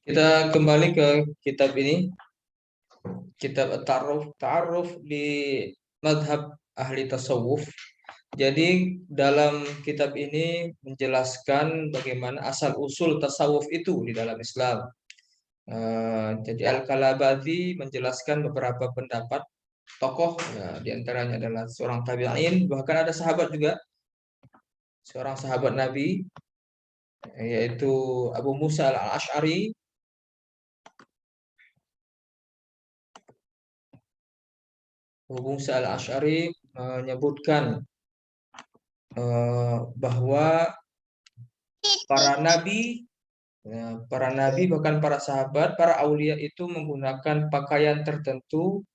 Kita kembali ke kitab ini, kitab At-Ta'aruf, Ta'aruf di madhab ahli tasawuf. Jadi dalam kitab ini menjelaskan bagaimana asal-usul tasawuf itu di dalam Islam. Jadi Al-Kalabati menjelaskan beberapa pendapat tokoh, ya, di antaranya adalah seorang tabi'in, bahkan ada sahabat juga, seorang sahabat Nabi, yaitu Abu Musa al-Ash'ari. Abu Musa al-Ash'ari menyebutkan bahwa para nabi, ya, para nabi bahkan para sahabat, para aulia itu menggunakan pakaian tertentu,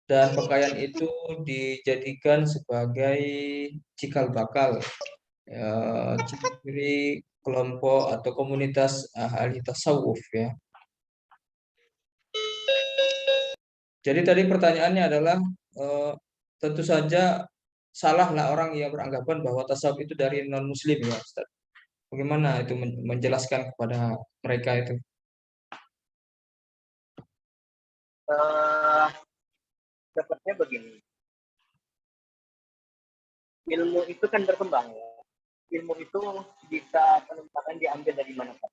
dan pakaian itu dijadikan sebagai cikal bakal, ya, ciri kelompok atau komunitas ahli tasawuf, ya. Jadi tadi pertanyaannya adalah, tentu saja salahlah orang yang beranggapan bahwa tasawuf itu dari non muslim, ya Ustaz. Bagaimana itu menjelaskan kepada mereka itu? Sepertinya begini, ilmu itu kan berkembang ya. Ilmu itu bisa penempatan diambil dari mana pun.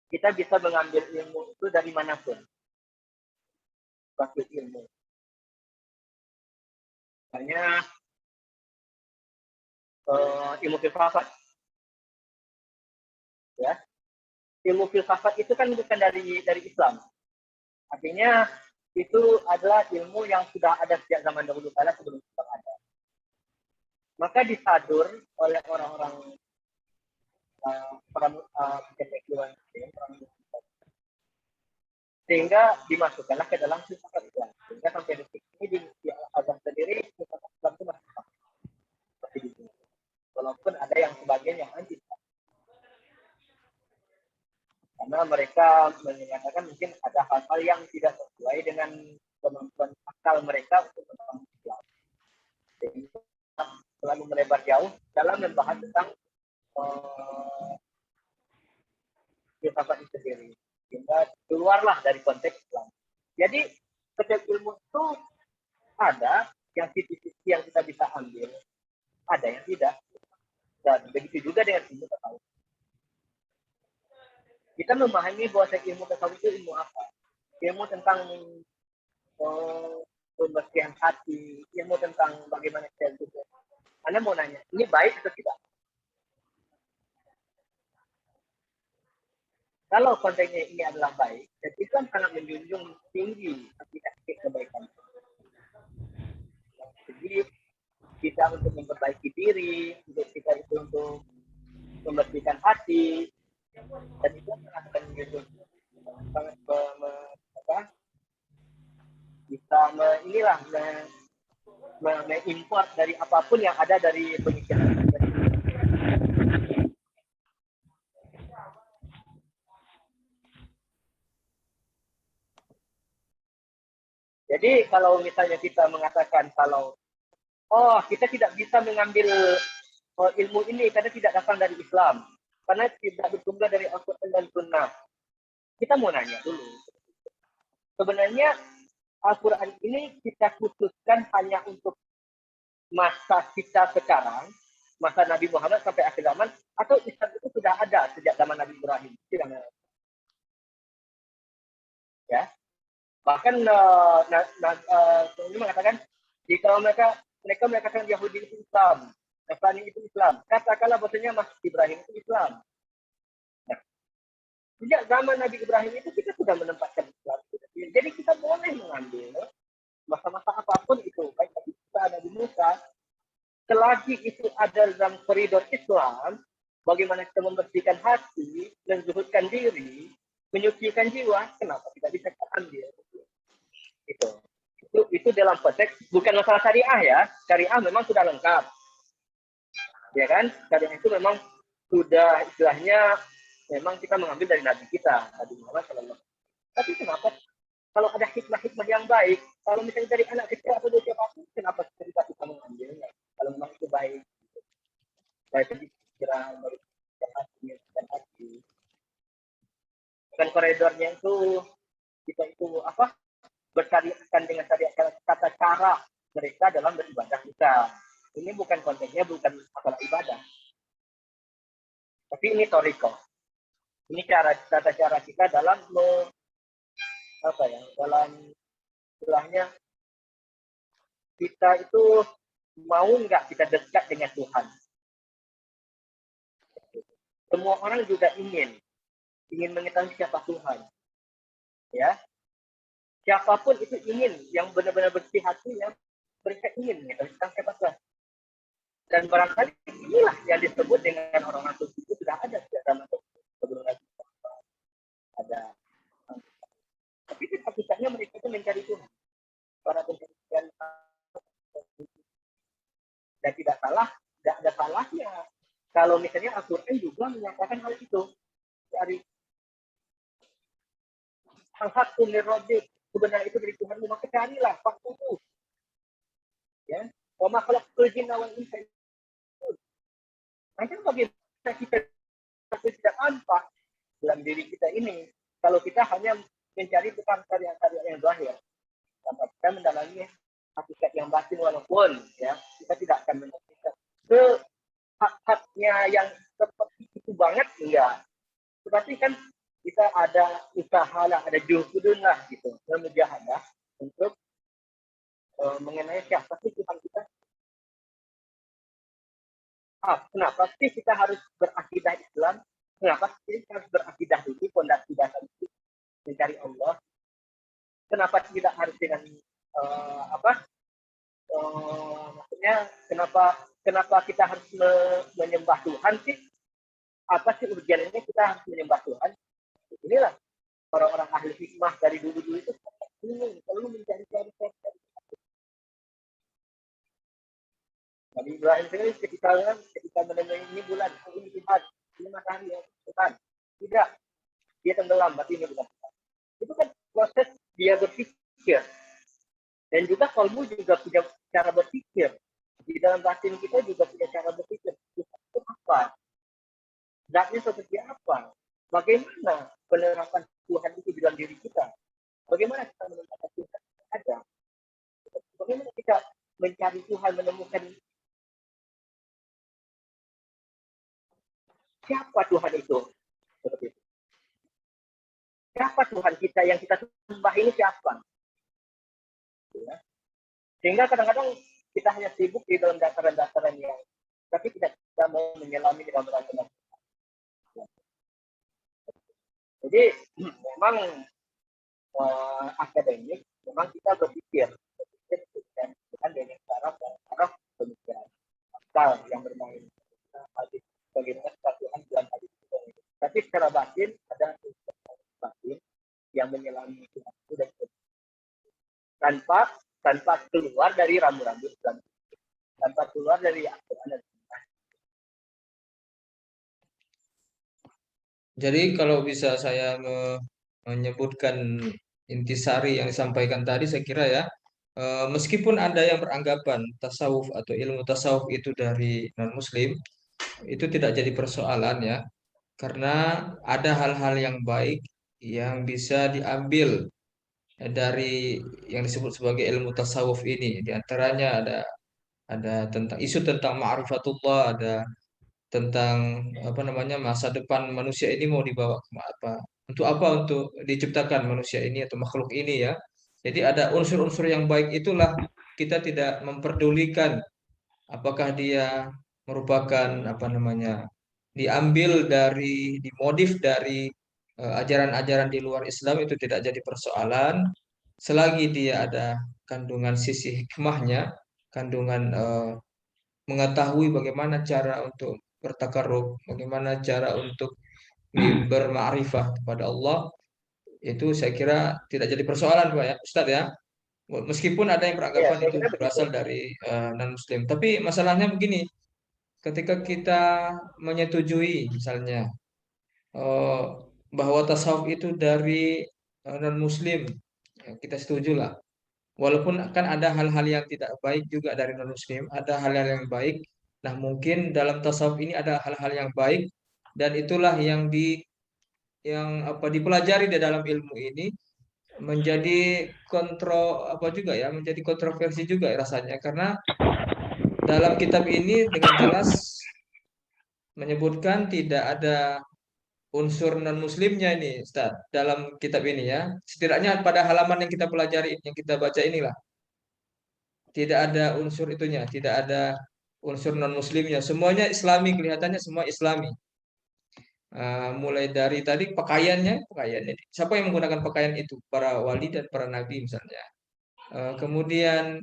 Kita bisa mengambil ilmu itu dari manapun. Suatu ilmu. Misalnya ilmu filsafat. Ya. Ilmu filsafat itu kan bukan dari Islam. Artinya itu adalah ilmu yang sudah ada sejak zaman dahulu kala sebelum Islam ada. Maka disadur oleh orang-orang sehingga dimasukkanlah ke dalam filsafat Islam. Sehingga sampai detik ini di Al-Azhar sendiri filsafat Islam itu masih seperti itu. Walaupun ada yang sebagian yang anti, karena mereka menyatakan mungkin ada hal-hal yang tidak sesuai dengan kemampuan akal mereka untuk memahami Islam. Sehingga selalu melebar jauh dalam membahas tentang filsafat itu sendiri, sehingga keluarlah dari konteks Islam. Jadi setiap ilmu itu ada yang sisi-sisi yang kita bisa ambil, ada yang tidak, dan begitu juga dengan ilmu tasawuf. Kita memahami bahwa ilmu tasawuf itu ilmu apa? Ilmu tentang pembersihan hati, ilmu tentang bagaimana kita hidup. Anda mau nanya, ini baik atau tidak? Kalau konteksnya ini adalah baik, dan Islam sangat menjunjung tinggi aspek kebaikan. Jadi kita untuk memperbaiki diri, untuk kita itu untuk membersihkan hati, dan itu sangat menjunjung sangat bisa mengimport dari apapun yang ada dari pemikiran. Jadi kalau misalnya kita mengatakan kalau kita tidak bisa mengambil ilmu ini karena tidak datang dari Islam, karena tidak bertumbuh dari Al-Quran dan Sunnah. Kita mau nanya dulu. Sebenarnya Al-Quran ini kita khususkan hanya untuk masa kita sekarang, masa Nabi Muhammad sampai akhir zaman, atau Islam itu sudah ada sejak zaman Nabi Ibrahim? Ya. Bahkan ini mengatakan jika mereka mengatakan Yahudi itu Islam, Nasrani itu Islam, katakanlah bahwasanya Mas Ibrahim itu Islam. Nah, sejak zaman Nabi Ibrahim itu kita sudah menempatkan Islam. Jadi kita boleh mengambil masa-masa apapun itu, baik Nabi Isa, Nabi Musa, selagi itu ada dalam koridor Islam, bagaimana kita membersihkan hati, menzuhudkan diri, menyucikan jiwa, kenapa tidak bisa kita ambil? Itu dalam konteks bukan masalah syariah ya. Syariah memang sudah lengkap, ya kan? Syariah itu memang sudah istilahnya memang kita mengambil dari Nabi kita, Nabi Muhammad SAW. Tapi kenapa kalau ada hikmah-hikmah yang baik, kalau misalnya dari anak kecil atau dari siapapun, kenapa kita mengambilnya? Kalau memang itu baik, saya kira koridornya itu kita itu apa bersyariatkan dengan syariat tata cara mereka dalam beribadah kita. Ini bukan konteksnya bukan masalah ibadah, tapi ini toriko. Ini tata cara kita dalam apa ya, dalam istilahnya kita itu mau nggak kita dekat dengan Tuhan. Semua orang juga ingin mengetahui siapa Tuhan, ya. Siapapun itu ingin, yang benar-benar bersih hati, yang mereka ingin mengetahui tentang siapa Tuhan. Dan barangkali inilah yang disebut dengan orang-orang suci itu sudah ada sejak zaman sebelum ada. Tapi hakikatnya mereka itu mencari Tuhan. Para pencari Tuhan. Dan tidak salah, tidak ada salahnya. Kalau misalnya Al-Quran juga menyatakan hal itu. Dari hal-hal mirrobik, sebenarnya itu dari Tuhan, maka carilah faktumu. Ya, wa ma khalaqtul jinna wal insa. Nanti bagaimana kita tidak nampak dalam diri kita ini kalau kita hanya mencari tukang karya-karya yang zahir, tanpa kita mendalami hakikat yang batin, walaupun ya kita tidak akan menemukan hak-haknya yang seperti itu banget, enggak. Tetapi kan kita ada usaha lah, ada juhudun lah gitu, mujahadah untuk mengenai siapa sih Tuhan kita. Kenapa sih kita harus berakidah Islam? Kenapa sih kita harus berakidah itu, fondasi dasar itu mencari Allah? Kenapa tidak harus dengan maksudnya kenapa kita harus menyembah Tuhan sih? Apa sih urgensinya kita harus menyembah Tuhan? Inilah orang-orang ahli hikmah dari dulu-dulu itu selalu mencari-cari. Nabi Ibrahim sendiri ketika menemui ini bulan, ini Tuhan, ini matahari ya Tuhan. Tidak, dia tenggelam, berarti ini bukan Tuhan. Itu kan proses dia berpikir. Dan juga kalbu juga punya cara berpikir. Di dalam batin kita juga punya cara berpikir. Tuhan itu apa? Zatnya seperti apa? Bagaimana penerapan Tuhan itu di dalam diri kita? Bagaimana kita menemukan Tuhan yang ada? Bagaimana kita mencari Tuhan, menemukan siapa Tuhan itu? Seperti itu. Siapa Tuhan kita yang kita sembah ini siapa? Ya. Sehingga kadang-kadang kita hanya sibuk di dalam dataran-dataran yang, tapi tidak kita mau menyelami dalam dataran. Jadi memang akademik, memang kita berpikir bukan dengan cara pemikiran akal yang bermain. Bagaimana Tuhan dalam hal itu. Tapi secara batin ada batin yang menyelami Tuhan itu dan tanpa keluar dari rambu-rambu Islam, tanpa keluar dari Al-Quran. Jadi kalau bisa saya menyebutkan intisari yang disampaikan tadi, saya kira ya, meskipun ada yang beranggapan tasawuf atau ilmu tasawuf itu dari non-muslim, itu tidak jadi persoalan ya, karena ada hal-hal yang baik yang bisa diambil dari yang disebut sebagai ilmu tasawuf ini. Di antaranya ada tentang isu tentang ma'rifatullah, ada tentang apa namanya masa depan manusia ini mau dibawa ke apa? Untuk apa? Untuk diciptakan manusia ini atau makhluk ini ya. Jadi ada unsur-unsur yang baik itulah kita tidak memperdulikan apakah dia merupakan apa namanya diambil dari dimodif dari ajaran-ajaran di luar Islam, itu tidak jadi persoalan selagi dia ada kandungan sisi hikmahnya, kandungan mengetahui bagaimana cara untuk bertakarrub, bagaimana cara untuk bermakrifah kepada Allah, itu saya kira tidak jadi persoalan Pak ya, Ustadz ya. Meskipun ada yang Ya, beranggapan saya itu kira begitu. berasal dari non-Muslim, tapi masalahnya begini, ketika kita menyetujui misalnya eh, bahwa tasawuf itu dari non-Muslim, ya, kita setuju lah. Walaupun kan ada hal-hal yang tidak baik juga dari non-Muslim, ada hal-hal yang baik. Nah, mungkin dalam tasawuf ini ada hal-hal yang baik dan itulah yang yang apa dipelajari di dalam ilmu ini menjadi juga ya, menjadi kontroversi juga ya rasanya, karena dalam kitab ini dengan jelas menyebutkan tidak ada unsur non muslimnya ini Ustaz dalam kitab ini ya. Setidaknya pada halaman yang kita pelajari, yang kita baca inilah tidak ada unsur itunya, tidak ada unsur non muslimnya, semuanya islami, kelihatannya semua islami. Mulai dari tadi pakaiannya siapa yang menggunakan pakaian itu, para wali dan para nabi misalnya. Kemudian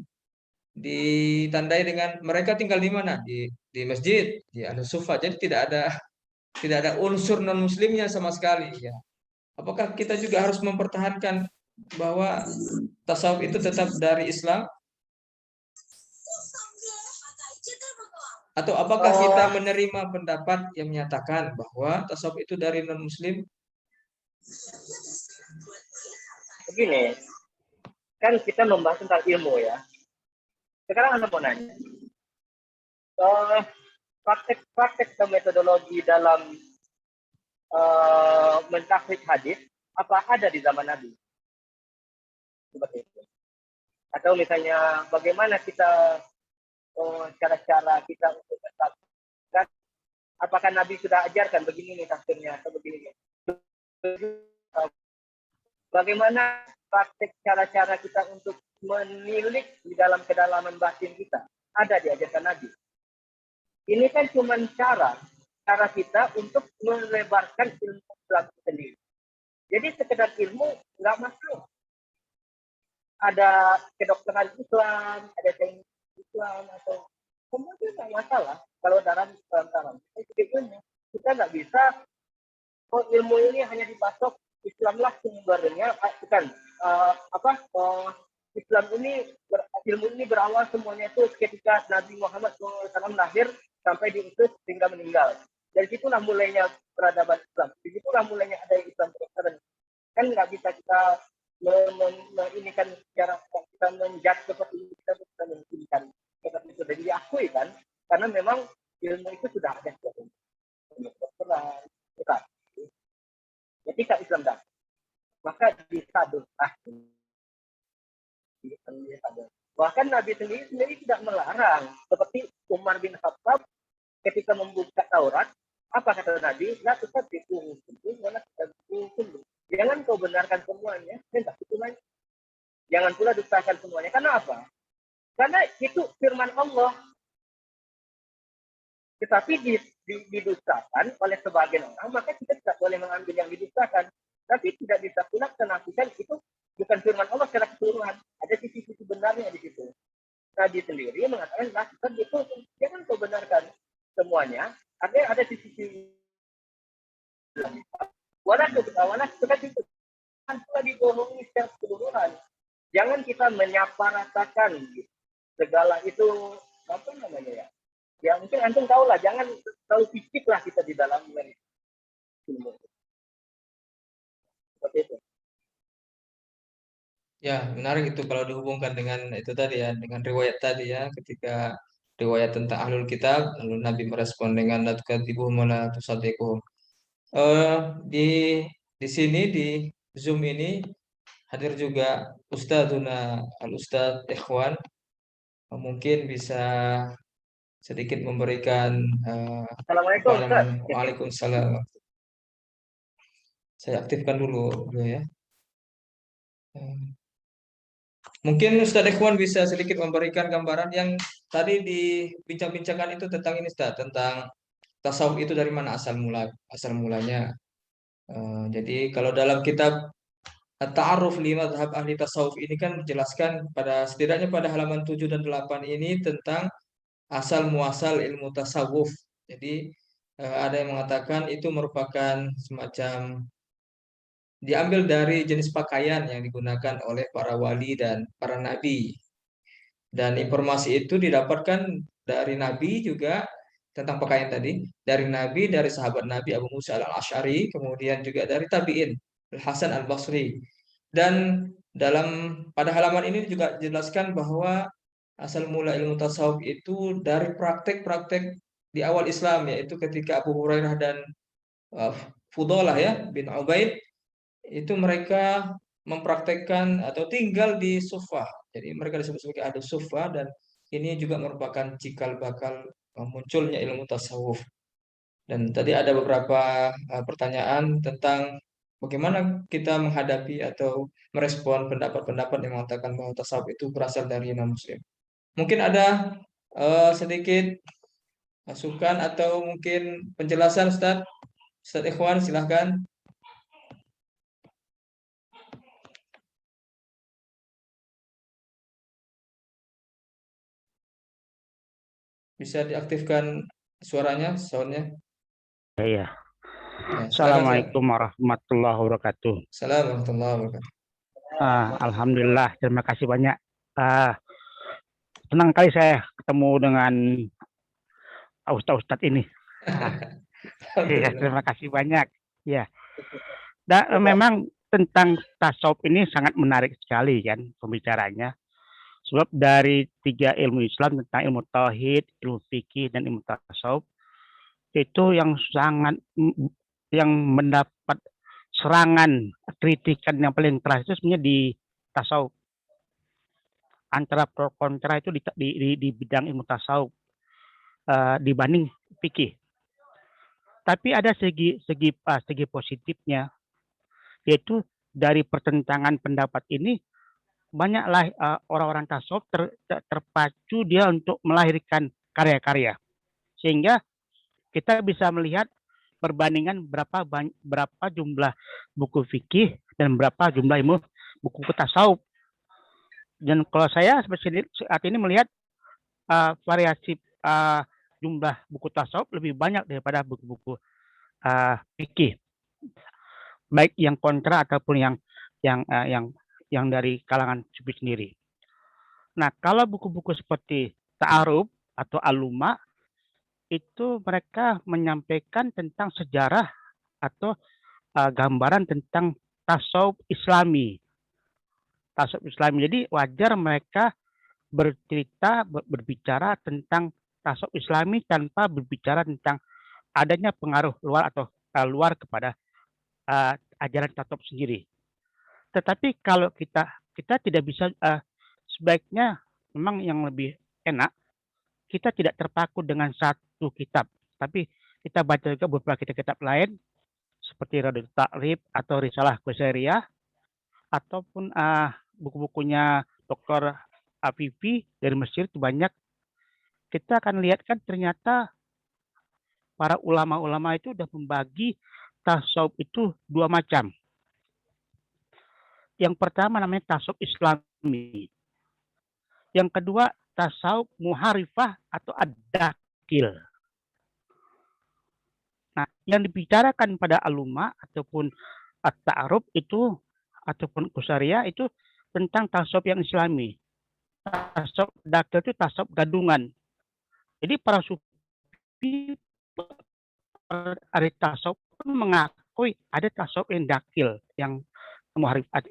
ditandai dengan mereka tinggal di mana, di masjid, di Sufa, jadi tidak ada unsur non muslimnya sama sekali ya. Apakah kita juga harus mempertahankan bahwa tasawuf itu tetap dari Islam, atau apakah kita menerima pendapat yang menyatakan bahwa tasawuf itu dari non muslim? Begini, kan kita membahas tentang ilmu ya. Sekarang Anda mau nanya, praktek atau metodologi dalam mentahfidz hadis apa ada di zaman Nabi? Seperti itu. Atau misalnya bagaimana kita cara-cara kita untuk mentahfidz, apakah Nabi sudah ajarkan begini nih tafsirnya atau begini? Bagaimana praktek cara-cara kita untuk menilik di dalam kedalaman batin kita? Ada diajarkan Nabi. Ini kan cuma cara kita untuk melebarkan ilmu Islam sendiri. Jadi sekedar ilmu nggak masalah. Ada kedokteran Islam, ada teknik Islam, atau semua itu nggak masalah. Kalau dalam kita nggak bisa, ilmu ini hanya dipasok Islamlah sumbernya, bukan Islam ini ilmu ini berawal semuanya itu ketika Nabi Muhammad SAW lahir sampai diutus hingga meninggal. Dari situlah mulainya peradaban Islam. Dari situlah mulainya ada Islam kedokteran. Kan nggak bisa kita ini kan cara kita menjat seperti ini, kita bisa memungkinkan seperti itu. Jadi diakui kan, karena memang ilmu itu sudah ada kedokteran. Bukan. Ketika Islam datang, maka disaduhkan. Bahkan Nabi sendiri tidak melarang. Seperti Umar bin Khattab ketika membuka Taurat, apa kata Nabi? Jangan kau benarkan semuanya, jangan pula dustakan semuanya. Kenapa? Karena itu firman Allah. Tetapi didustakan oleh sebagian orang, maka kita tidak boleh mengambil yang didustakan. Tapi tidak bisa pula kenafikan itu bukan firman Allah secara keseluruhan. Ada sisi-sisi benarnya di situ. Nabi sendiri mengatakan, itu jangan kau benarkan semuanya. Ada sisi-sisi wadah itu kan pula dibohongi secara keseluruhan. Jangan kita menyamaratakan segala itu apa namanya ya. Ya mungkin antum tahu lah, jangan terlalu fisik lah kita di dalam ilmu. Seperti itu. Ya, menarik itu kalau dihubungkan dengan itu tadi ya, dengan riwayat tadi ya, ketika riwayat tentang ahlul kitab, lalu Nabi merespon dengan la tukadzibuhum wa la tusaddiquhum. Di sini di Zoom ini hadir juga Ustadzuna Al-Ustadz Ikhwan, mungkin bisa sedikit memberikan Assalamualaikum Ustaz. Waalaikumsalam. Saya aktifkan dulu ya. Mungkin Ustadz Ikhwan bisa sedikit memberikan gambaran yang tadi dibincang-bincangkan itu tentang ini Ustadz, tentang tasawuf itu dari mana asal mulanya. Jadi kalau dalam kitab At-Ta'aruf li Madhab Ahli Tasawuf ini kan dijelaskan setidaknya pada halaman 7 dan 8 ini tentang asal muasal ilmu tasawuf. Jadi ada yang mengatakan itu merupakan semacam diambil dari jenis pakaian yang digunakan oleh para wali dan para nabi. Dan informasi itu didapatkan dari nabi juga tentang pakaian tadi, dari nabi, dari sahabat nabi Abu Musa al-Asy'ari, kemudian juga dari tabi'in Al-Hasan al-Basri. Dan pada halaman ini juga dijelaskan bahwa asal mula ilmu tasawuf itu dari praktek-praktek di awal Islam, yaitu ketika Abu Hurairah dan Fudalah ya bin Ubaid, itu mereka mempraktekkan atau tinggal di Sufa. Jadi mereka disebut sebagai ahli Sufa, dan ini juga merupakan cikal bakal munculnya ilmu tasawuf. Dan tadi ada beberapa pertanyaan tentang bagaimana kita menghadapi atau merespon pendapat-pendapat yang mengatakan bahwa tasawuf itu berasal dari non-Muslim. Mungkin ada sedikit masukan atau mungkin penjelasan, Ustaz. Ustaz Ikhwan, silahkan. Bisa diaktifkan suaranya, soundnya. Iya. Ya, silakan, Ustaz. Assalamualaikum warahmatullahi wabarakatuh. Assalamualaikum warahmatullahi wabarakatuh. Alhamdulillah, terima kasih banyak. Senang kali saya ketemu dengan ustadz ini. Iya, terima kasih banyak. Ya, dan memang tentang tasawuf ini sangat menarik sekali kan pembicaranya. Sebab dari 3 ilmu Islam tentang ilmu tauhid, ilmu fikih, dan ilmu tasawuf itu yang sangat yang mendapat serangan kritikan yang paling keras itu sebenarnya di tasawuf. Antara pro kontra itu di bidang ilmu tasawuf dibanding fikih. Tapi ada segi positifnya, yaitu dari pertentangan pendapat ini banyaklah orang-orang tasawuf terpacu dia untuk melahirkan karya-karya, sehingga kita bisa melihat perbandingan berapa jumlah buku fikih dan berapa jumlah ilmu buku tasawuf. Dan kalau saya saat ini melihat variasi jumlah buku tasawuf lebih banyak daripada buku-buku fikih, baik yang kontra ataupun yang dari kalangan sufi sendiri. Nah, kalau buku-buku seperti Ta'aruf atau Al-Luma itu mereka menyampaikan tentang sejarah atau gambaran tentang tasawuf Islami. Tasawuf Islami. Jadi wajar mereka berbicara tentang tasawuf Islami tanpa berbicara tentang adanya pengaruh luar atau luar kepada ajaran tasawuf sendiri. Tetapi kalau kita tidak bisa, sebaiknya memang yang lebih enak kita tidak terpaku dengan satu kitab, tapi kita baca juga beberapa kitab-kitab lain seperti Radul Ta'rif atau Risalah Qusairiyah ataupun buku-bukunya Dr. Afifi dari Mesir itu banyak. Kita akan lihat kan ternyata para ulama-ulama itu sudah membagi tasawuf itu 2 macam. Yang pertama namanya tasawuf Islami. Yang kedua tasawuf muharifah atau ad-dakil. Nah, yang dibicarakan pada Al-Luma ataupun at-ta'aruf itu ataupun Qusairiyah itu tentang tasawuf yang Islami. Tasawuf dakil itu tasawuf gadungan. Jadi para sufi tasawuf mengakui ada tasawuf yang dakil, yang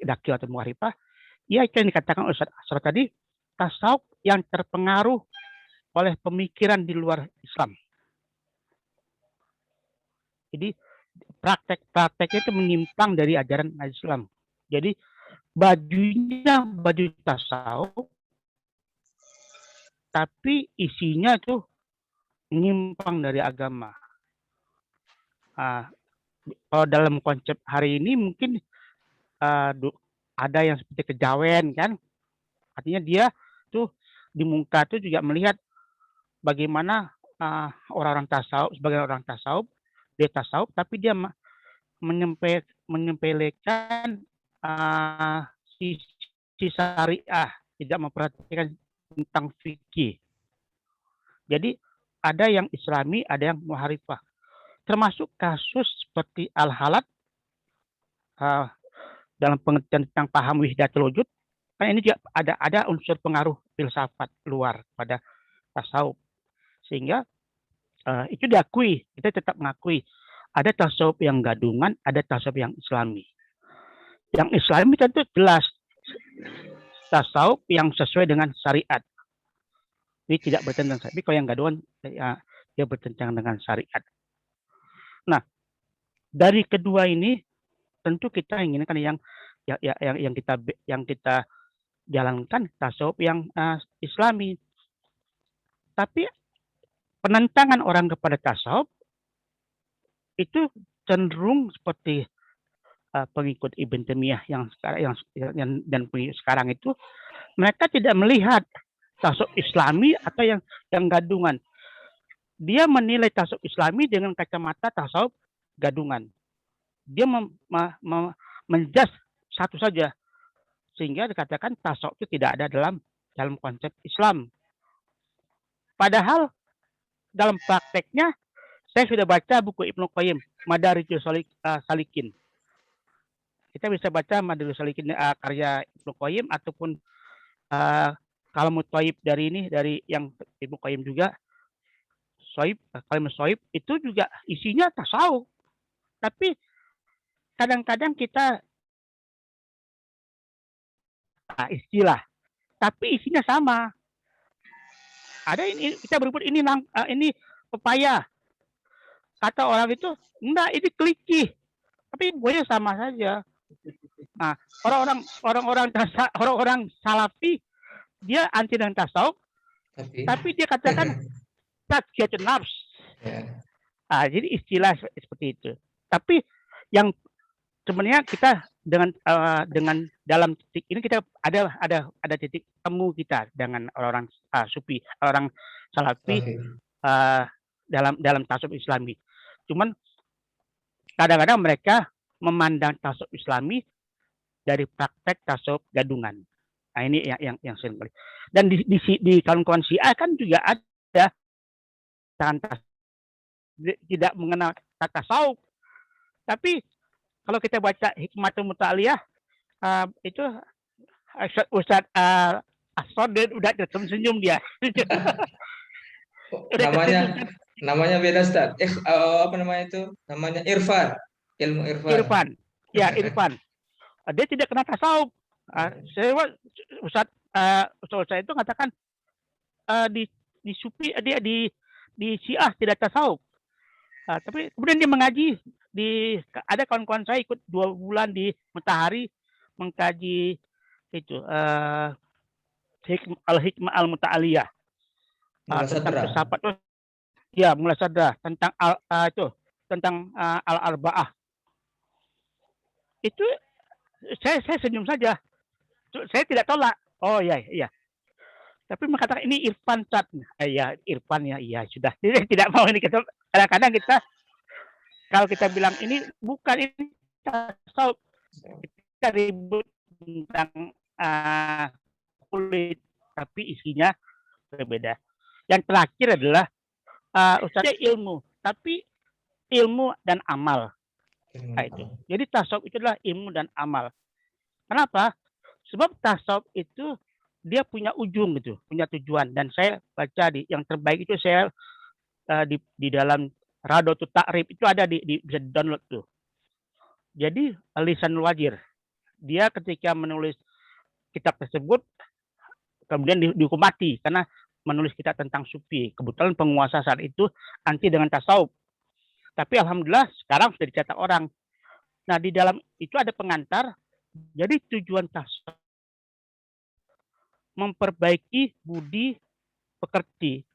dakil atau muharifah. Ya, itu yang dikatakan oleh Ustaz Asrar tadi, tasawuf yang terpengaruh oleh pemikiran di luar Islam. Jadi praktek-prakteknya itu menyimpang dari ajaran Islam. Jadi bajunya baju tasawuf, tapi isinya itu menyimpang dari agama. Kalau dalam konsep hari ini mungkin ada yang seperti kejawen kan, artinya dia tuh di muka tuh juga melihat bagaimana orang-orang tasawuf, sebagai orang tasawuf, dia tasawuf tapi dia menyempelekan sisi syariah, tidak memperhatikan tentang fikih. Jadi ada yang Islami, ada yang muharifah. Termasuk kasus seperti Al-Halat dalam pengertian tentang paham wihdatul wujud, kan ini juga ada unsur pengaruh filsafat luar pada tasawuf. Sehingga itu diakui, kita tetap mengakui ada tasawuf yang gadungan, ada tasawuf yang Islami. Yang Islami tentu jelas tasawuf yang sesuai dengan syariat. Ini tidak bertentangan. Tapi kalau yang gadungan dia bertentangan dengan syariat. Nah, dari kedua ini tentu kita inginkan yang kita jalankan tasawuf yang Islami. Tapi penentangan orang kepada tasawuf itu cenderung seperti pengikut Ibn Taimiyah yang sekarang dan sekarang itu mereka tidak melihat tasawuf Islami atau yang gadungan. Dia menilai tasawuf Islami dengan kacamata tasawuf gadungan. Dia menjudge satu saja sehingga dikatakan tasawuf itu tidak ada dalam konsep Islam. Padahal dalam prakteknya saya sudah baca buku Ibnu Qayyim, Madarijus Salikin. Kita bisa baca Madarijus Salikin karya Ibnu Qayyim ataupun Kalamut Thayyib dari yang Ibnu Qayyim juga. Kalamut Thayyib itu juga isinya tasawuf. Tapi kadang-kadang kita istilah, tapi isinya sama. Ada ini kita berbuat ini pepaya. Kata orang itu, enggak, ini keliki. Tapi buahnya sama saja. Nah, orang-orang salafi dia anti dengan tasawuf, tapi dia katakan tazkiyatun nafs. Jadi istilah seperti itu. Tapi yang sebenarnya kita dengan dalam titik ini kita ada titik temu kita dengan orang sufi, orang salafi dalam tasawuf Islami. Cuman kadang-kadang mereka memandang tasawuf Islami dari praktek tasawuf gadungan. Nah, ini yang sering kali. Dan di kawan-kawan Syiah kan juga ada tidak mengenal tasawuf. Tapi kalau kita baca Hikmatul Muta'aliyah itu Ustaz As-Sodid udah tersenyum dia. Namanya beda, Ustaz. Apa namanya itu? Namanya Irfan. Ilmu Irfan. Irfan. Ya, Irfan. Dia tidak kena tasawuf. Ustaz saya itu mengatakan di Sufi dia di Syiah tidak tasawuf. Tapi kemudian dia mengaji ada kawan-kawan saya ikut 2 bulan di Matahari mengkaji itu Al-Hikmah Al-Muta'aliyah. Tentang filsafat ya, Mulassadrah tentang tentang Al-Arba'ah. Itu saya senyum saja. Saya tidak tolak. Oh iya. Tapi mengatakan ini Irfan Cat. Ya, Irfan ya, iya sudah. Jadi tidak mau ini kadang-kadang kita kalau kita bilang ini bukan ini tasawuf, kita ribut tentang kulit, tapi isinya berbeda. Yang terakhir adalah Ustaznya ilmu, tapi ilmu dan amal. Nah, itu. Jadi tasawuf itu adalah ilmu dan amal. Kenapa? Sebab tasawuf itu dia punya ujung gitu, punya tujuan. Dan saya baca yang terbaik itu saya di dalam Radotut Ta'rif itu ada bisa download tuh. Jadi Lisanul Wajir, dia ketika menulis kitab tersebut kemudian dihukum mati karena menulis kitab tentang sufi. Kebetulan penguasa saat itu anti dengan tasawuf. Tapi alhamdulillah sekarang sudah dicetak orang. Nah, di dalam itu ada pengantar. Jadi tujuan tasawuf memperbaiki budi pekerti.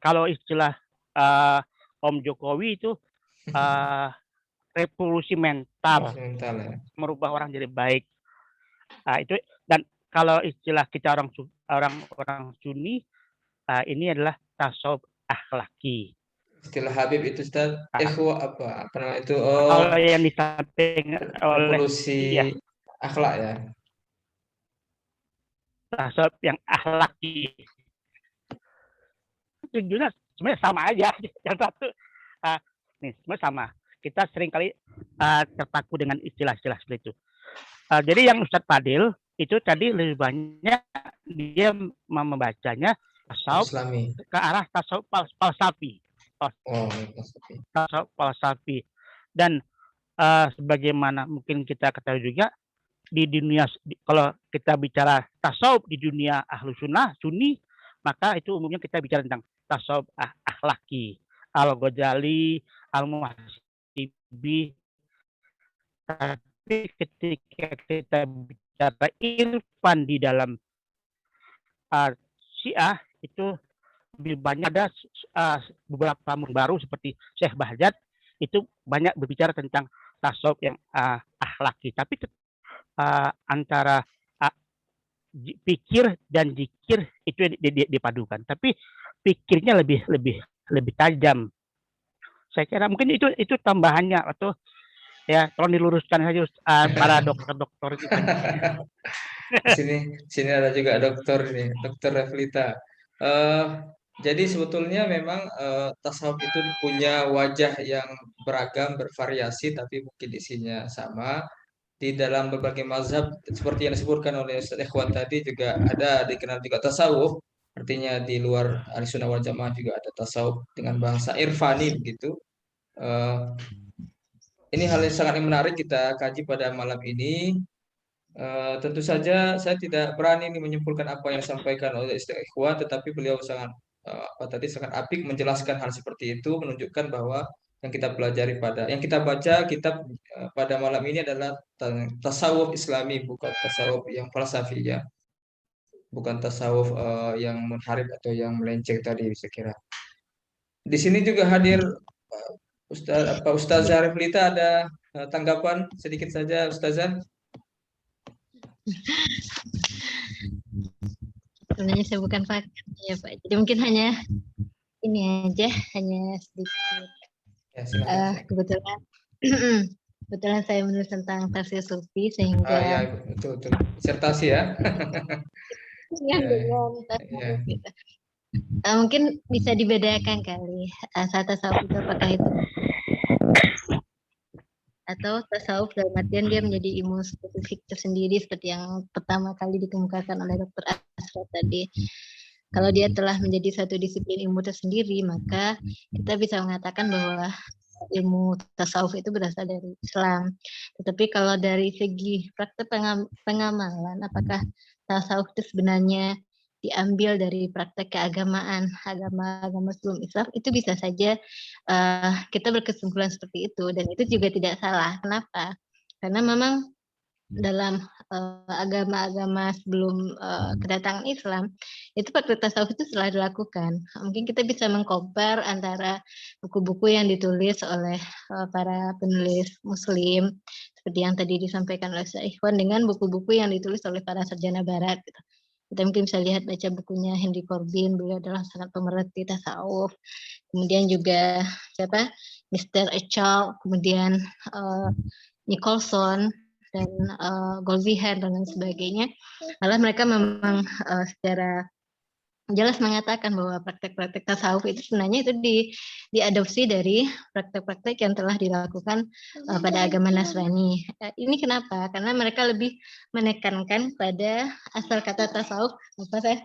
Kalau istilah Om Jokowi itu revolusi mental ya. Merubah orang jadi baik. Itu dan kalau istilah kita orang Sunni ini adalah tasawuf akhlaki. Istilah Habib itu Ustaz, apa namanya itu? Kalau yang disampaikan revolusi akhlak ya. Tasawuf yang akhlaki. Tujuannya sebenarnya sama aja. Yang satu nih sebenarnya sama. Kita seringkali terpaku dengan istilah-istilah seperti itu. Jadi yang Ustadz Fadil itu tadi lebih banyak dia membacanya tasawuf ke arah tasawuf falsafi. Tasawuf falsafi. Dan sebagaimana mungkin kita ketahui juga di dunia kalau kita bicara tasawuf di dunia ahlu sunnah sunni, maka itu umumnya kita bicara tentang tasawuf akhlaki. Al-Ghazali, Al-Muhasib lebih, tapi ketika kita bicara irfan di dalam Syiah itu lebih banyak, ada beberapa baru seperti Syekh Bahjat itu banyak berbicara tentang tasawuf yang akhlaki, tapi antara pikir dan zikir itu dipadukan, tapi pikirnya lebih tajam. Saya kira mungkin itu tambahannya, atau ya tolong diluruskan saja para dokter-dokter itu. Sini ada juga dokter ini, dokter Revlita. Jadi sebetulnya memang tasawuf itu punya wajah yang beragam, bervariasi, tapi mungkin isinya sama. Di dalam berbagai mazhab seperti yang disebutkan oleh Ustaz Ikhwan tadi juga ada dikenal juga tasawuf, artinya di luar Ahlussunnah wal Jamaah juga ada tasawuf dengan bahasa irfani begitu. Ini hal yang sangat menarik kita kaji pada malam ini. Tentu saja saya tidak berani ini menyimpulkan apa yang disampaikan oleh Ustaz Ikhwan, tetapi beliau sangat sangat apik menjelaskan hal seperti itu, menunjukkan bahwa yang kita baca kitab pada malam ini adalah tasawuf Islami, bukan tasawuf yang falsafi ya, bukan tasawuf yang munharif atau yang melenceng tadi saya kira. Di sini juga hadir Ustazah Revlita, ada tanggapan sedikit saja Ustazah. Sebenarnya saya bukan pakar ya Pak, jadi mungkin hanya ini aja, hanya sedikit. Ya, silakan. Kebetulan saya menulis tentang tafsir sufi, sehingga ya, betul. Disertasi ya. dengan tasawuf gitu. Mungkin bisa dibedakan kali saat tasawuf itu apakah itu atau tasawuf dalam artian dia menjadi ilmu spesifik tersendiri seperti yang pertama kali dikemukakan oleh Dr. Asrad tadi. Kalau dia telah menjadi satu disiplin ilmu tersendiri, maka kita bisa mengatakan bahwa ilmu tasawuf itu berasal dari Islam. Tetapi kalau dari segi praktek pengamalan, apakah tasawuf itu sebenarnya diambil dari praktek keagamaan, agama sebelum Islam, itu bisa saja kita berkesimpulan seperti itu, dan itu juga tidak salah. Kenapa? Karena memang dalam agama-agama sebelum kedatangan Islam, itu praktek tasawuf itu telah dilakukan. Mungkin kita bisa mengcompare antara buku-buku yang ditulis oleh para penulis Muslim, seperti yang tadi disampaikan oleh Ustaz Ikhwan, dengan buku-buku yang ditulis oleh para sarjana Barat. Gitu. Kita mungkin bisa lihat, baca bukunya Henry Corbin, beliau adalah sangat pemerhati tasawuf. Kemudian juga Mr. Echal, kemudian Nicholson, dan Goldziher dan lain sebagainya. Malah mereka memang secara jelas mengatakan bahwa praktek-praktek tasawuf itu sebenarnya itu diadopsi dari praktek-praktek yang telah dilakukan pada agama Nasrani. Ini kenapa? Karena mereka lebih menekankan pada asal kata tasawuf. Apa saya?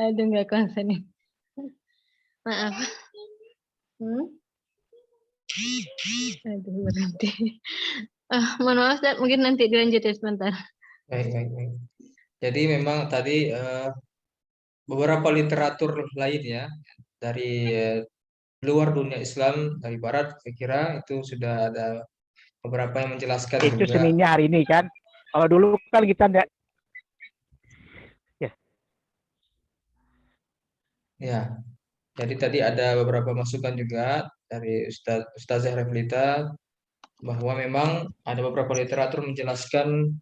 Aduh, nggak konsen nih. Maaf. Aduh, berhenti. Mohon maaf, Ustaz. Mungkin nanti dilanjut ya sebentar. Baik. Jadi memang tadi beberapa literatur lain ya dari luar dunia Islam, dari Barat, saya kira itu sudah ada beberapa yang menjelaskan itu juga. seninya hari ini kan. Kalau dulu kan kita enggak. Ya. Jadi tadi ada beberapa masukan juga dari Ustazah Revlita bahwa memang ada beberapa literatur menjelaskan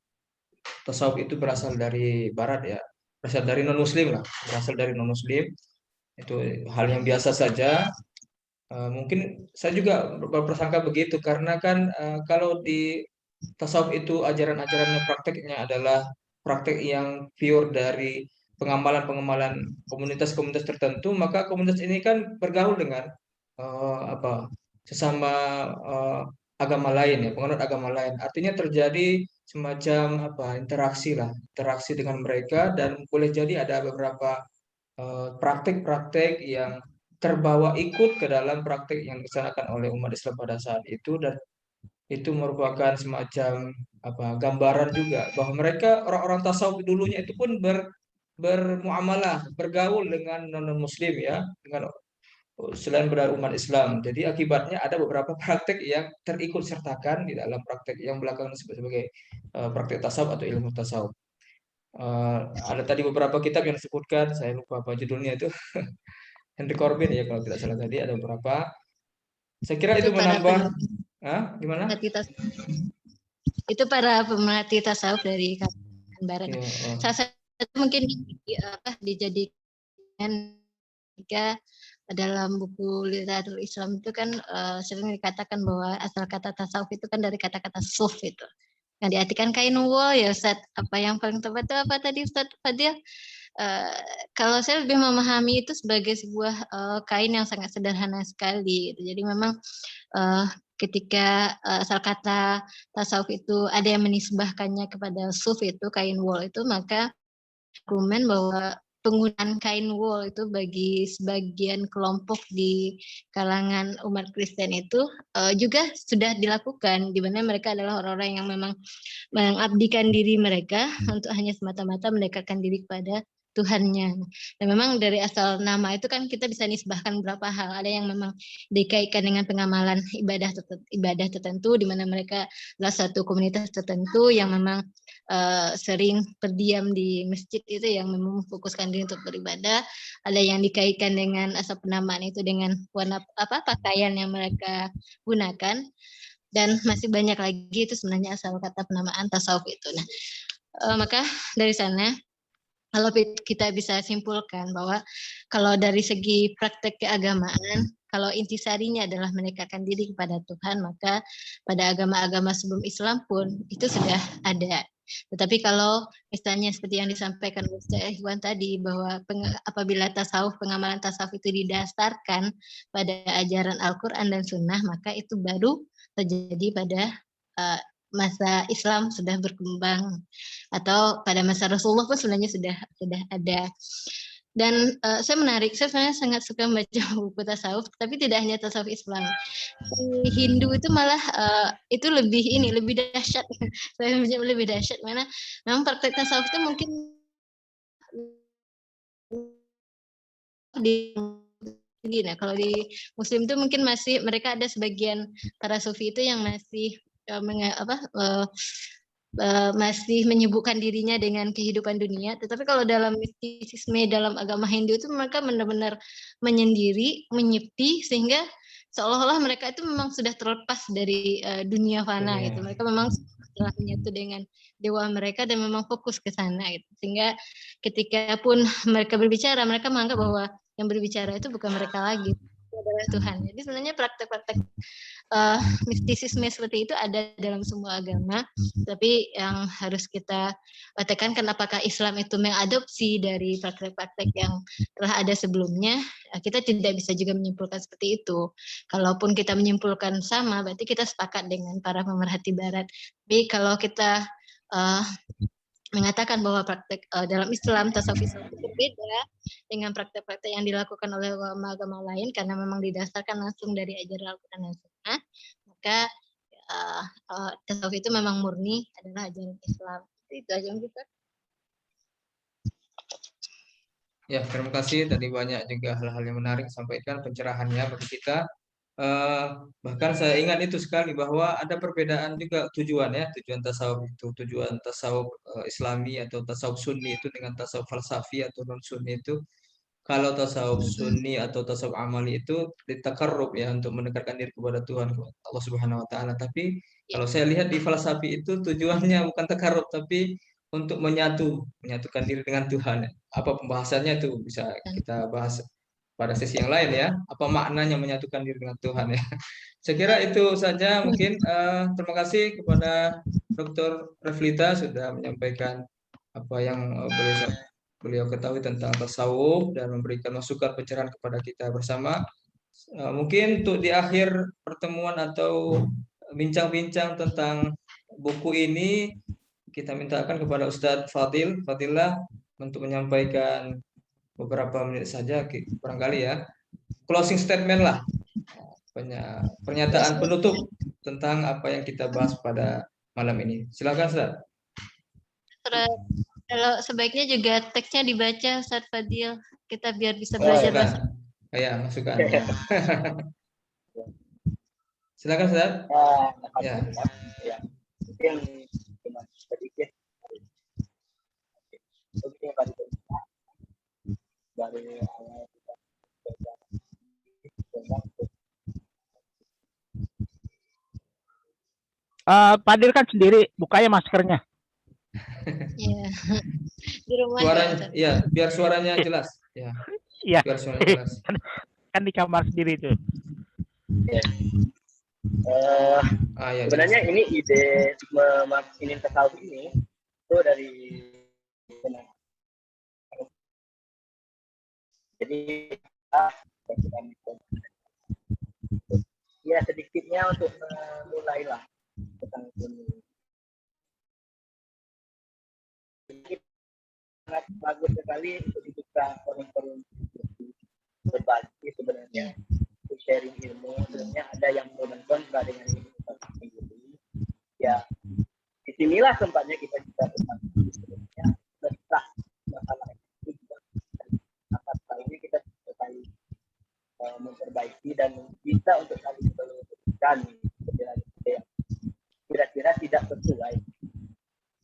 tasawuf itu berasal dari Barat ya, berasal dari non-Muslim lah, berasal dari non-Muslim. Itu hal yang biasa saja. Mungkin saya juga berprasangka begitu karena kan kalau di tasawuf itu ajaran-ajarannya, prakteknya adalah praktek yang pure dari pengamalan komunitas-komunitas tertentu, maka komunitas ini kan bergaul dengan sesama agama lain ya, penganut agama lain. Artinya terjadi semacam interaksi dengan mereka, dan boleh jadi ada beberapa praktek-praktek yang terbawa ikut ke dalam praktek yang dilaksanakan oleh umat Islam pada saat itu, dan itu merupakan semacam gambaran juga bahwa mereka orang-orang tasawuf dulunya itu pun bermuamalah, bergaul dengan non muslim ya, dengan selain berada umat Islam. Jadi akibatnya ada beberapa praktek yang terikut sertakan di dalam praktek yang belakangan disebut sebagai praktek tasawuf atau ilmu tasawuf. Ada tadi beberapa kitab yang disebutkan, saya lupa apa judulnya itu. Henry Corbin ya kalau tidak salah tadi ada beberapa. Saya kira itu para menambah, gimana? Itu para pemerhati tasawuf dari kalangan barat. Ya, Salah satu mungkin dijadikan jika dalam buku literatur Islam itu kan sering dikatakan bahwa asal kata tasawuf itu kan dari kata-kata suf itu. Yang diartikan kain wool ya Ustaz. Apa yang paling tepat itu apa tadi Ustaz Fadil? Kalau saya lebih memahami itu sebagai sebuah kain yang sangat sederhana sekali. Gitu. Jadi memang ketika asal kata tasawuf itu ada yang menisbahkannya kepada suf itu kain wool itu, maka argumen bahwa penggunaan kain wool itu bagi sebagian kelompok di kalangan umat Kristen itu juga sudah dilakukan, di mana mereka adalah orang-orang yang memang mengabdikan diri mereka untuk hanya semata-mata mendekatkan diri kepada Tuhannya. Dan memang dari asal nama itu kan kita bisa nisbahkan beberapa hal. Ada yang memang dikaitkan dengan pengamalan ibadah tertentu, di mana mereka adalah satu komunitas tertentu yang memang sering berdiam di masjid itu yang memang memfokuskan diri untuk beribadah. Ada yang dikaitkan dengan asal penamaan itu dengan warna pakaian yang mereka gunakan. Dan masih banyak lagi itu sebenarnya asal kata penamaan tasawuf itu. Nah, maka dari sana kalau kita bisa simpulkan bahwa kalau dari segi praktek keagamaan, kalau intisarinya adalah mendekatkan diri kepada Tuhan, maka pada agama-agama sebelum Islam pun itu sudah ada. Tetapi kalau misalnya seperti yang disampaikan Ustaz Ikhwan tadi, bahwa apabila tasawuf, pengamalan tasawuf itu didasarkan pada ajaran Al-Quran dan Sunnah, maka itu baru terjadi pada masa Islam sudah berkembang, atau pada masa Rasulullah pun sebenarnya sudah ada. Dan saya sebenarnya sangat suka membaca buku tasawuf, tapi tidak hanya tasawuf Islam. Di Hindu itu malah itu lebih dahsyat. Saya lebih dahsyat, mana memang praktek tasawuf itu mungkin nah, kalau di Muslim itu mungkin masih mereka ada sebagian para sufi itu yang masih masih menyibukkan dirinya dengan kehidupan dunia. Tetapi kalau dalam mistisisme dalam agama Hindu itu mereka benar-benar menyendiri, menyepi, sehingga seolah-olah mereka itu memang sudah terlepas dari dunia fana gitu. Mereka memang telah menyatu dengan dewa mereka dan memang fokus ke sana gitu. Sehingga ketika pun mereka berbicara, mereka menganggap bahwa yang berbicara itu bukan mereka lagi, itu adalah Tuhan. Jadi sebenarnya praktek-praktek mistisisme seperti itu ada dalam semua agama, tapi yang harus kita tekankan apakah Islam itu mengadopsi dari praktek-praktek yang telah ada sebelumnya. Kita tidak bisa juga menyimpulkan seperti itu. Kalaupun kita menyimpulkan sama, berarti kita sepakat dengan para pemerhati Barat. Tapi kalau kita mengatakan bahwa praktek dalam Islam, tasawuf Islam itu berbeda dengan praktek-praktek yang dilakukan oleh agama-agama lain karena memang didasarkan langsung dari ajaran Al-Quran dan Sunnah, maka tasawuf itu memang murni adalah ajaran Islam. Itu aja gitu. Ya, terima kasih. Tadi banyak juga hal-hal yang menarik sampaikan pencerahannya bagi kita. Bahkan saya ingat itu sekali bahwa ada perbedaan juga tujuan tasawuf itu, tujuan tasawuf Islami atau tasawuf Sunni itu dengan tasawuf falsafi atau non Sunni itu. Kalau tasawuf Sunni atau tasawuf amali itu ditakarrub ya, untuk mendekatkan diri kepada Tuhan, Allah Subhanahu wa taala. Tapi kalau saya lihat di falsafi itu tujuannya bukan takarrub tapi untuk menyatukan diri dengan Tuhan. Apa pembahasannya itu bisa kita bahas pada sesi yang lain ya. Apa maknanya menyatukan diri dengan Tuhan ya. Saya kira itu saja mungkin. Terima kasih kepada Dr. Reflita sudah menyampaikan apa yang beliau ketahui tentang tasawuf dan memberikan masukan pencerahan kepada kita bersama. Mungkin untuk di akhir pertemuan atau bincang-bincang tentang buku ini, kita mintakan kepada Ustadz Fadilah untuk menyampaikan beberapa menit saja barangkali ya, closing statement lah, pernyataan penutup tentang apa yang kita bahas pada malam ini. Silakan Ustaz. Kalau sebaiknya juga teksnya dibaca Ustaz Fadil, kita biar bisa belajar bahasa. Oh ya, masukannya. Silakan Ustaz. Ya. Alhamdulillah. Ya, mungkin cuma sedikit. Mungkin dari awal kita Fadil kan sendiri bukanya maskernya. Iya. Di rumah ya, Suaranya, Ustaz. ya, biar suaranya jelas. Ya, Iya. biar suaranya jelas. Kan di kamar sendiri tuh. Ya, sebenarnya jelas. ini ide ini tasawuf ini itu dari jadi ya sedikitnya untuk memulailah tentang ini. Sangat bagus sekali untuk dibuka forum-forum berbagi sebenarnya untuk sharing ilmu. Sebenarnya ada yang menonton dengan ilmu sendiri. Ya, disinilah tempatnya kita bisa berbagi sebenarnya letak masalah itu juga. Apa ini kita sekali memperbaiki dan bisa untuk saling meluruskan kira-kira tidak sesuai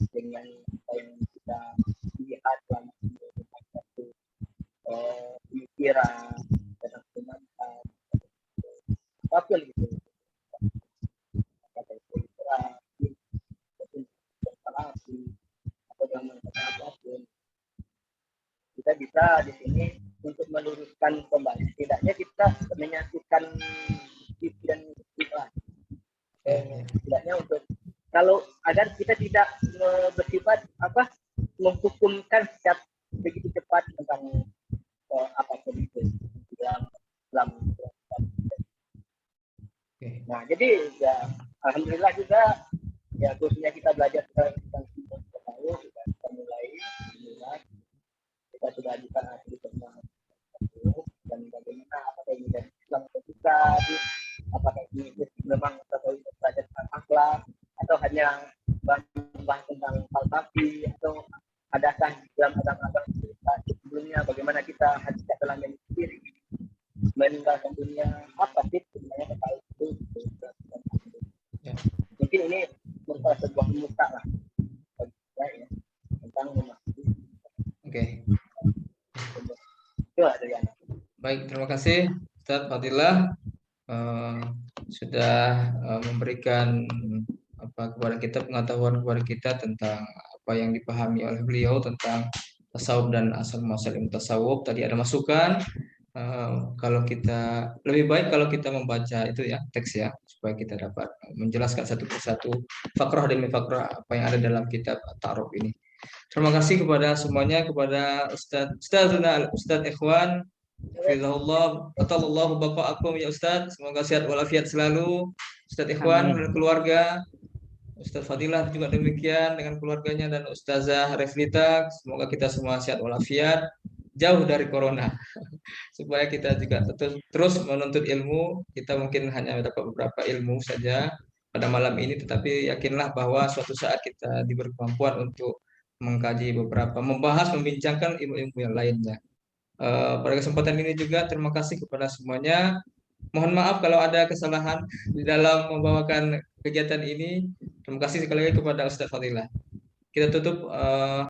dengan apa yang kita lihat selama satu pemikiran dan pemahaman apa gitu kata atau dengan apapun kita bisa di sini untuk meluruskan kembali setidaknya kita menyatukan isi dan istilah setidaknya untuk kalau agar kita tidak bersifat menghukumkan secara begitu cepat tentang apapun itu dalam nah jadi ya alhamdulillah juga ya khususnya kita belajar tentang tahu kita mulai kita sudah bisa bersama dan bagaimana apakah ini dari Islam atau bukan apakah ini memang atau belajar tentang akhlak atau hanya bahas tentang falsafi atau adakah dalam agama sebelumnya bagaimana kita hakikat dalam diri sendiri meninggalkan dunia apa sih sebenarnya kata itu ya. Mungkin ini merupakan sebuah muka lah ya, tentang memahami. Oke. Itu Adrian. Baik, terima kasih Ustaz Fadilah sudah memberikan kepada kita pengetahuan kepada kita tentang apa yang dipahami oleh beliau tentang tasawuf dan asal muasal ilmu tasawuf. Tadi ada masukan kalau kita lebih baik kalau kita membaca itu ya teks ya supaya kita dapat menjelaskan satu persatu fakrah demi fakrah apa yang ada dalam kitab Ta'aruf ini. Terima kasih kepada semuanya, kepada Ustaz Ikhwan Hafizahullah, atallahu baqaakum ya Ustaz. Semoga sehat walafiat selalu. Ustaz Ikhwan dan keluarga. Ustaz Fadilah juga demikian dengan keluarganya dan Ustazah Reflita. Semoga kita semua sehat walafiat, jauh dari corona. Supaya kita juga terus menuntut ilmu. Kita mungkin hanya dapat beberapa ilmu saja pada malam ini, tetapi yakinlah bahwa suatu saat kita diberi kemampuan untuk mengkaji beberapa, membahas, membincangkan ilmu-ilmu yang lainnya. Pada kesempatan ini juga terima kasih kepada semuanya. Mohon maaf kalau ada kesalahan di dalam membawakan kegiatan ini. Terima kasih sekali lagi kepada Ustaz Fadilah. Kita tutup